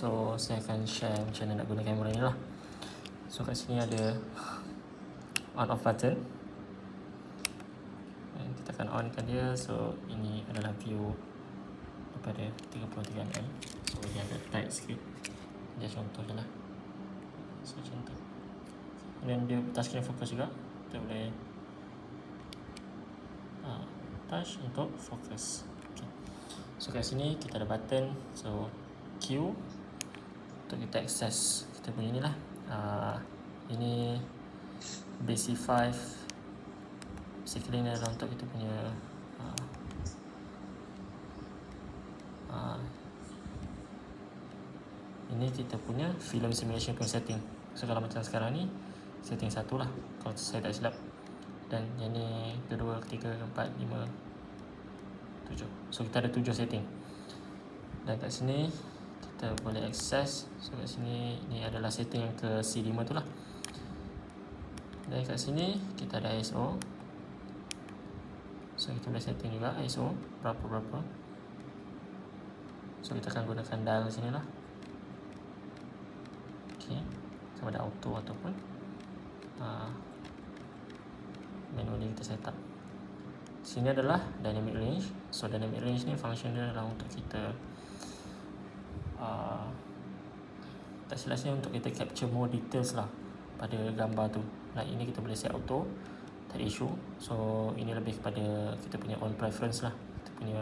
So saya akan share macam mana nak guna kamera ni lah. So kat sini ada on off button. Dan kita akan onkan dia. So ini adalah view daripada 33mm. So dia agak tight sikit. Dia contoh je lah. So macam tu. Dan dia touchscreen focus juga. Kita boleh touch untuk fokus. Okay. So kat sini kita ada button. So Q untuk kita access kita punya ni lah. Ini basic 5. Basically ni adalah untuk kita punya ini kita punya film simulation punya setting. So kalau macam sekarang ni setting 1 lah kalau saya tak silap. Dan yang ni 2, 3, 4, 5, 7. So kita ada 7 setting. Dan kat sini kita boleh access. So kat sini ni adalah setting yang ke C5 tu lah. Dan kat sini kita ada ISO. So kita boleh setting juga ISO berapa-berapa. So kita akan gunakan dial sini lah. Okay, sama ada auto ataupun manually kita set up. Sini adalah dynamic range. So dynamic range ni function dia adalah untuk kita tak silapnya untuk kita capture more details lah pada gambar tu. Like ini kita boleh set auto, tak ada issue. So ini lebih kepada kita punya own preference lah. Kita punya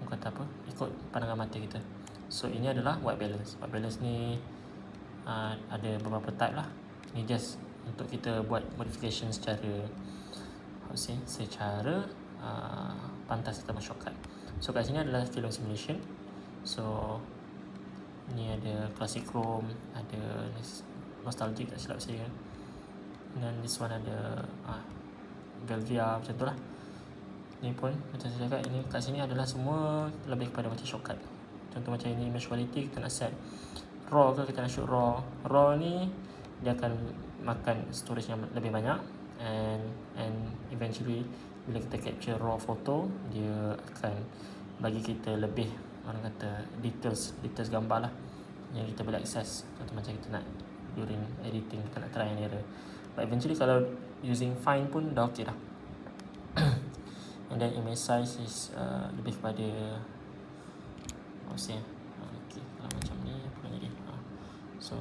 kata apa, ikut pandangan mata kita. So ini adalah white balance. White balance ni ada beberapa type lah. Ni just untuk kita buat modification secara secara pantas atau shortcut. So kat sini adalah film simulation. So ni ada classic chrome, ada nostalgic tak silap saya. Dan this one ada Velvia macam tu lah. Ni pun macam saya cakap, ini kat sini adalah semua lebih kepada macam shortcut. Contoh macam ini image quality, kita nak set raw ke kita nak shoot raw. Raw ni dia akan makan storage yang lebih banyak, and eventually bila kita capture raw photo, dia akan bagi kita lebih, orang kata, details gambar lah yang kita boleh access. Contoh macam kita nak during editing kita nak try and error, but eventually kalau using fine pun dah okay dah. And then image size is lebih kepada okay, kalau macam ni apa lagi, so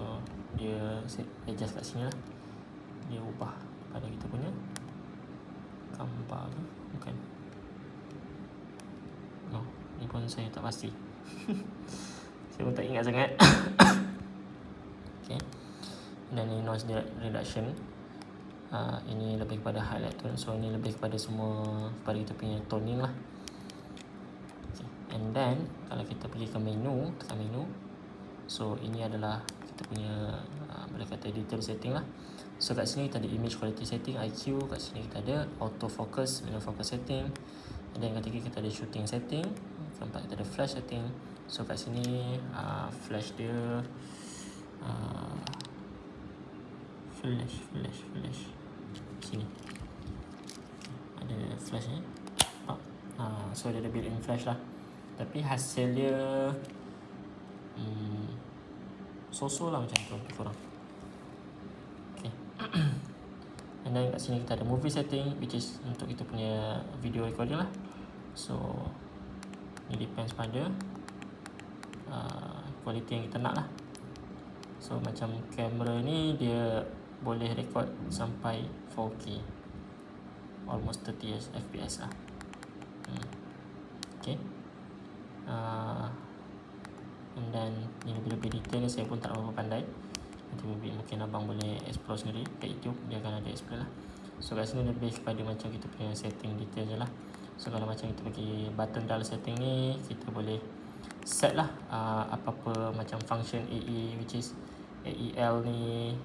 dia adjust kat sini lah. Dia ubah pada kita punya gambar tu, bukan? No, ni pun saya tak pasti. Saya pun tak ingat sangat. Okay. Dan ni noise reduction. Ini lebih kepada highlight tone. So ini lebih kepada semua kepada kita punya toning lah. Okay. And then kalau kita pergi ke menu, tekan menu. So ini adalah kita punya boleh kata detail setting lah. So kat sini kita ada image quality setting, IQ. Kat sini kita ada auto focus, manual focus setting. And then ketiga kita ada shooting setting. Keempat kita ada flash setting. So kat sini flash dia flash sini ada flash ni. So dia ada built-in flash lah, tapi hasil dia so-so lah macam tu, lebih kurang. Okay. And then kat sini kita ada movie setting, which is untuk kita punya video recording lah. So ni depends pada quality yang kita nak lah. So macam kamera ni dia boleh record sampai 4K, almost 30 fps lah. Okay. And then ni lebih-lebih detail, saya pun tak berapa pandai. Nanti mungkin abang boleh explore sendiri kat YouTube, dia akan ada explain lah. So kat sini lebih kepada macam kita punya setting detail je lah. So kalau macam kita pergi button dial setting ni, kita boleh set lah apa-apa macam function AE, which is AEL ni,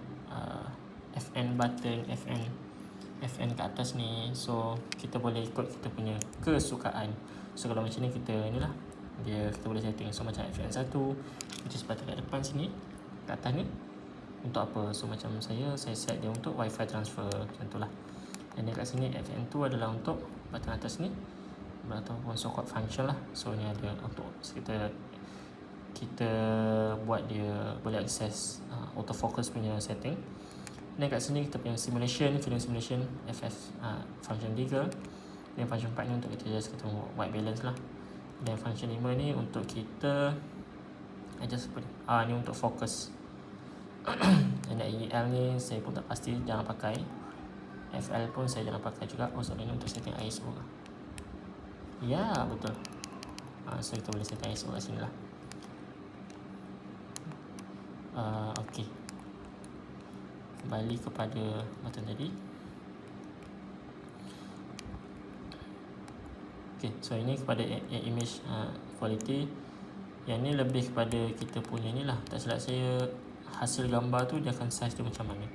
FN button, FN kat atas ni. So kita boleh ikut kita punya kesukaan. So kalau macam ni kita ni lah, kita boleh setting. So macam FN1 which is button kat depan sini, kat atas ni untuk apa. So macam saya set dia untuk wifi transfer macam tu lah. Dan kat sini FN2 adalah untuk button atas ni ataupun so called function lah. So ni ada untuk kita kita buat dia boleh akses autofocus punya setting. Dan kat sini kita punya simulation, film simulation, FF function 3. Dan function 4 ni untuk kita just kita white balance lah. Dan function 5 ni untuk kita adjust apa ni? Ni untuk fokus. Dan EL ni saya pun tak pasti, jangan pakai. FL pun saya jangan pakai juga. Sorry, ni untuk setting ISO lah. Ya, betul. So kita boleh setting ISO kat sini lah. Okay, kembali kepada button tadi. Okay, so ini kepada image quality. Yang ni lebih kepada kita punya ni lah. Tak silap saya, hasil gambar tu dia akan size dia macam mana.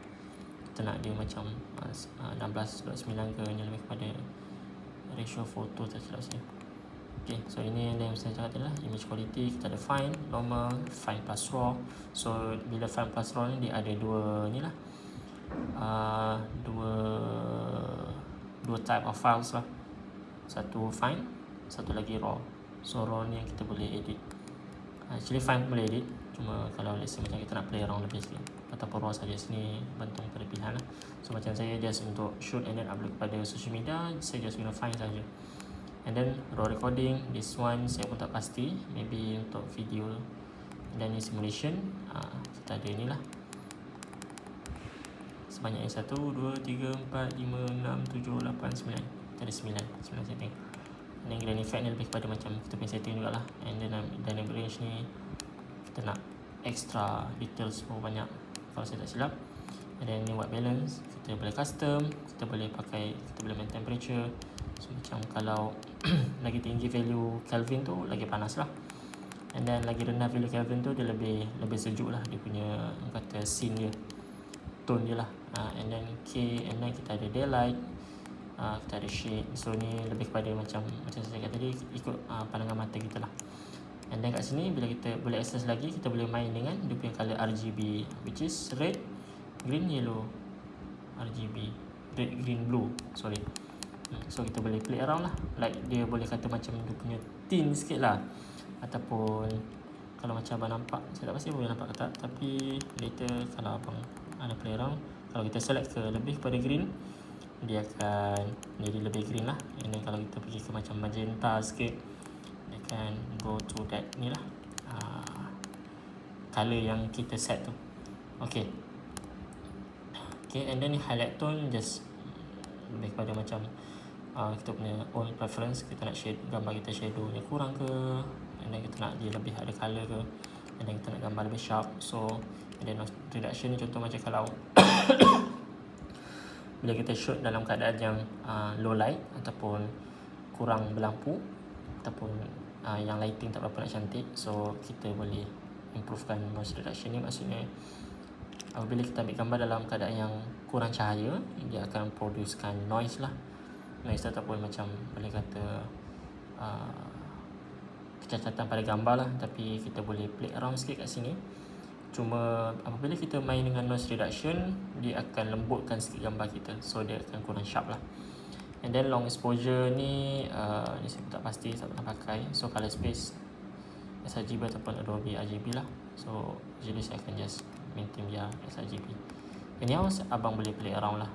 Kita nak dia macam 16:9 ke, ni lebih kepada ratio foto, tak silap saya. Okay, so ini yang saya cakap tadi lah, image quality. Kita ada fine, normal, fine plus raw. So bila fine plus raw ni dia ada dua ni lah, dua type of files lah. Satu fine, satu lagi raw. So raw ni yang kita boleh edit. Actually fine boleh edit, cuma kalau let's say macam kita nak play around lebih sikit ataupun raw saja, sini bentuk perlebihan lah. So macam saya just untuk shoot and then upload kepada social media, saya just guna fine saja. And then raw recording, this one saya pun tak pasti, maybe untuk video. Dan ni simulation, kita ada ni lah, sebanyak 1, 2, 3, 4, 5, 6, 7, 8, 9. Kita ada 9 setting. Dan grand effect ni lebih kepada macam kita punya setting jugalah. And then dynamic range ni kita nak extra details banyak kalau saya tak silap. And then ni white balance, kita boleh custom, kita boleh pakai, kita boleh main temperature. So macam kalau lagi tinggi value Kelvin tu lagi panas lah. And then lagi rendah value Kelvin tu dia lebih sejuk lah, dia punya kata scene dia, tone dia lah. And then K, and then kita ada daylight, kita ada shade. So ni lebih kepada macam saya cakap tadi, ikut pandangan mata kita lah. And then kat sini bila kita boleh access lagi, kita boleh main dengan dia punya colour RGB, which is red, green, yellow. RGB, red, green, blue, sorry. So kita boleh play around lah, like dia boleh kata macam dia punya tint sikit lah. Ataupun kalau macam abang nampak, saya tak pasti boleh nampak ke tak, tapi later kalau abang ada play around, kalau kita select ke lebih kepada green, dia akan jadi lebih green lah. And then kalau kita pergi ke macam magenta sikit, dia akan go to that ni lah, colour yang kita set tu. Okay, and then ni highlight tone just lebih kepada macam kita punya own preference. Kita nak shade gambar kita shadow ni kurang ke, and then kita nak dia lebih ada colour ke, and then kita nak gambar lebih sharp. So and then reduction ni contoh macam kalau bila kita shoot dalam keadaan yang low light ataupun kurang berlampu, ataupun yang lighting tak berapa nak cantik, so kita boleh improvekan noise reduction ni. Maksudnya apabila kita ambil gambar dalam keadaan yang kurang cahaya, dia akan producekan noise lah, noise ataupun macam boleh kata kecacatan pada gambar lah. Tapi kita boleh play around sikit kat sini. Cuma apabila kita main dengan noise reduction, dia akan lembutkan sikit gambar kita, so dia akan kurang sharp lah. And then long exposure ni ni saya tak pasti, tak pernah pakai. So color space sRGB ataupun Adobe RGB lah. So usually saya akan just maintain dia sRGB. Ini yang abang boleh play around lah.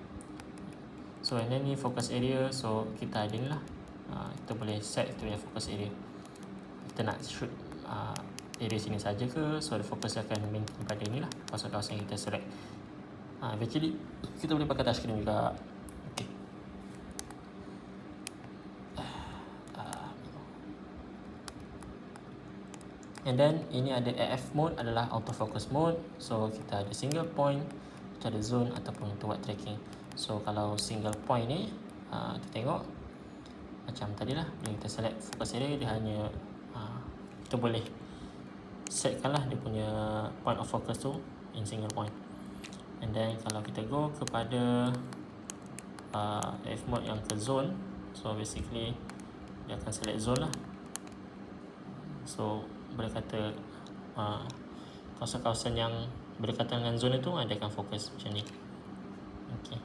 So and then ni focus area, so kita ada ni lah, kita boleh set kita punya focus area. Kita nak shoot area sini saja ke, so the focus akan maintain pada ni lah, kawasan-kawasan yang kita select. Eventually kita boleh pakai touchscreen juga. Okay. And then ini ada AF mode, adalah autofocus mode. So kita ada single point, kita ada zone ataupun untuk buat tracking. So kalau single point ni kita tengok macam tadi lah, bila kita select focus area, dia hanya kita boleh setkan lah dia punya point of focus tu in single point. And then kalau kita go kepada AF mode yang ke zone, so basically dia akan select zone lah. So boleh kata kawasan-kawasan yang berdekatan dengan zone itu dia akan fokus macam ni. Okay.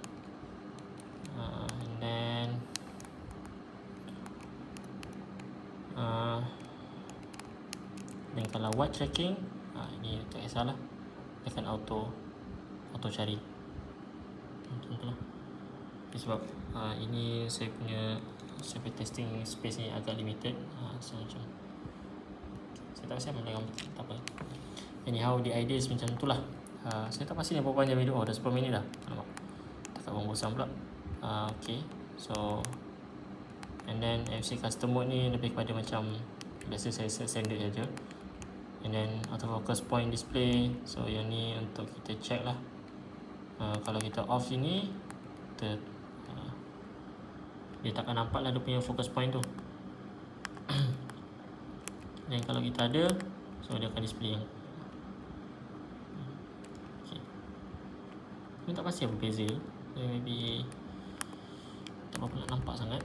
And then Dan kalau white tracking, ini tak kisahlah, dia akan auto cari macam tu lah. Sebab ini saya punya testing space ni agak limited, so macam saya tak pasti mendengar, tak apa. Anyhow, the idea is macam tu lah. Saya tak pasti ni berapa panjang video. Dah 10 minit dah. Alamak, tak abang bosan pula. Okay, so and then FC custom mode ni lebih kepada macam biasa saya set standard saja. And then autofocus point display, so yang ni untuk kita check lah. Kalau kita off sini, dia takkan nampak lah dia punya focus point tu. Dan kalau kita ada, so dia akan display yang ni tak pasti apa beza. Maybe tak berapa nak nampak sangat.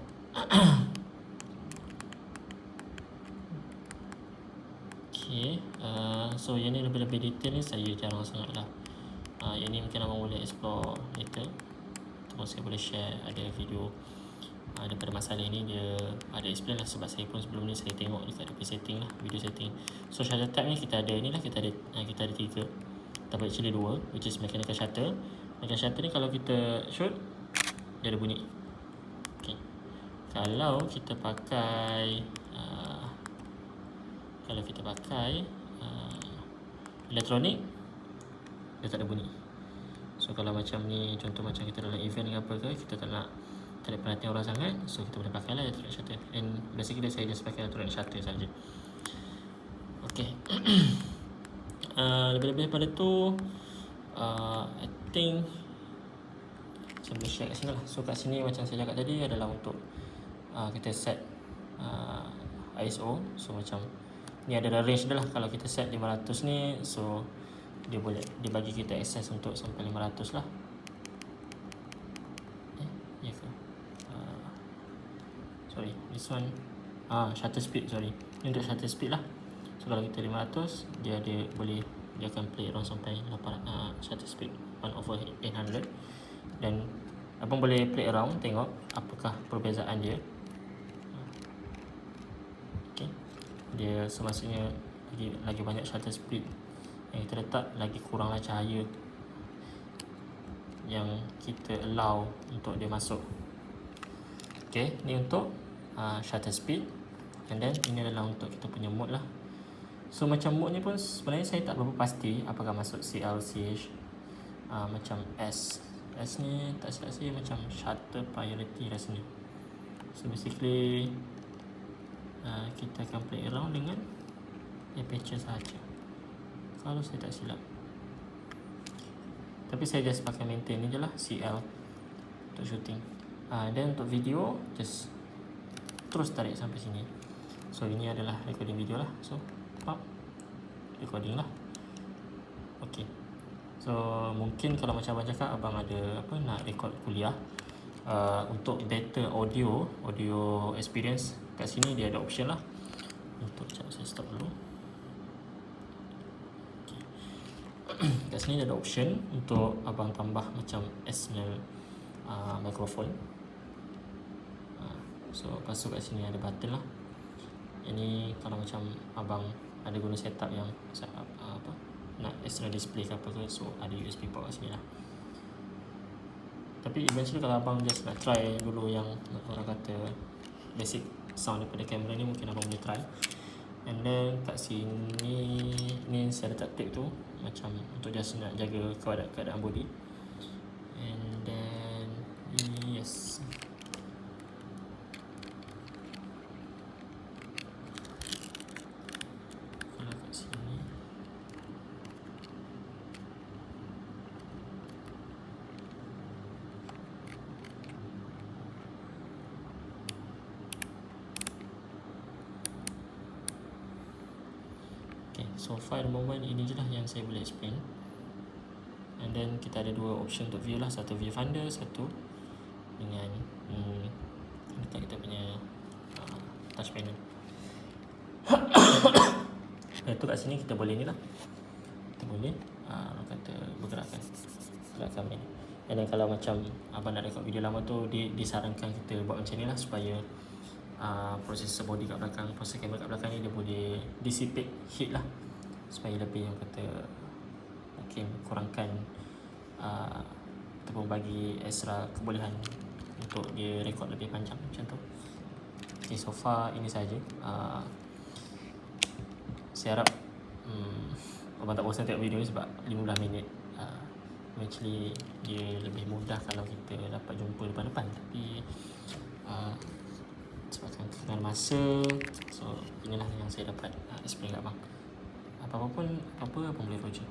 Okay, so yang ni lebih-lebih detail ni saya jarang sangat lah. Yang ni mungkin abang boleh explore later, ataupun saya boleh share ada video daripada masalah ini. Dia ada explain lah, sebab saya pun sebelum ni saya tengok dekat DP setting lah, video setting. So shutter type ni kita ada ni lah, kita ada 3, tapi actually 2, which is mechanical shutter. Mechanical shutter ni kalau kita shoot, dia ada bunyi. Okay, kalau kita pakai elektronik, dia tak ada bunyi. So kalau macam ni, contoh macam kita dalam event ke apa ke, kita tak nak tarik perhatian orang sangat, so kita boleh pakai lah electronic shutter. And basically saya just pakai electronic shutter saja. Okay. Lebih-lebih pada tu, I think saya boleh share kat sini lah. So kat sini macam saya cakap tadi adalah untuk kita set ISO. So macam ni ada range dia lah. Kalau kita set 500 ni, so dia bagi kita access untuk sampai 500 lah. Ya ke? Sorry, this one shutter speed, sorry. Ni untuk shutter speed lah. So kalau kita 500, dia akan play around sampai 800 shutter speed 1/800. Dan abang boleh play around, tengok apakah perbezaan dia. Okay, dia semaksudnya lagi banyak shutter speed yang kita letak, lagi kuranglah cahaya yang kita allow untuk dia masuk. Okay, ni untuk shutter speed. And then ini adalah untuk kita punya mode lah. So macam mode ni pun sebenarnya saya tak berapa pasti apakah masuk CL, CH, macam S ni tak silap saya macam shutter priority rasanya. So basically kita akan play around dengan aperture sahaja, kalau saya tak silap. Tapi saya just pakai maintain ni je lah, CL untuk shooting. Dan untuk video, just terus tarik sampai sini. So ini adalah recording video lah. So recording lah. Okay, so mungkin kalau macam abang cakap, abang ada nak record kuliah, untuk better audio experience, kat sini dia ada option lah. Untuk sekejap saya stop dulu. Okay. Kat sini dia ada option untuk abang tambah macam external microphone. So lepas tu kat sini ada button lah. Ini kalau macam abang ada guna setup yang nak external display ke apa ke, so ada USB port kat sini lah. Tapi eventually kalau abang just nak try dulu yang orang kata basic sound daripada kamera ni, mungkin abang boleh try. And then kat sini ni saya letak tape tu macam untuk just nak jaga keadaan body. And then yes, kalau kat sini okay, so far the moment ini je lah yang saya boleh explain. And then kita ada 2 option untuk view lah, satu viewfinder, satu dengan dekat kita punya touch panel. Lepas tu kat sini kita boleh ni lah, kita boleh kata bergerakkan ni. And then kalau macam abang nak record video lama tu, disarankan kita buat macam ni lah, supaya processor body kat belakang, processor camera kat belakang ni dia boleh dissipate heat lah, supaya lebih yang kata mungkin kurangkan ataupun bagi extra kebolehan untuk dia rekod lebih panjang macam tu. Okay, so far ini saja. Saya harap abang tak bosan tengok video ni sebab 15 minit. Actually dia lebih mudah kalau kita dapat jumpa depan-depan, tapi sebabkan kekurangan masa, so inilah yang saya dapat explain kat abang. Apa-apa pun boleh rujuk.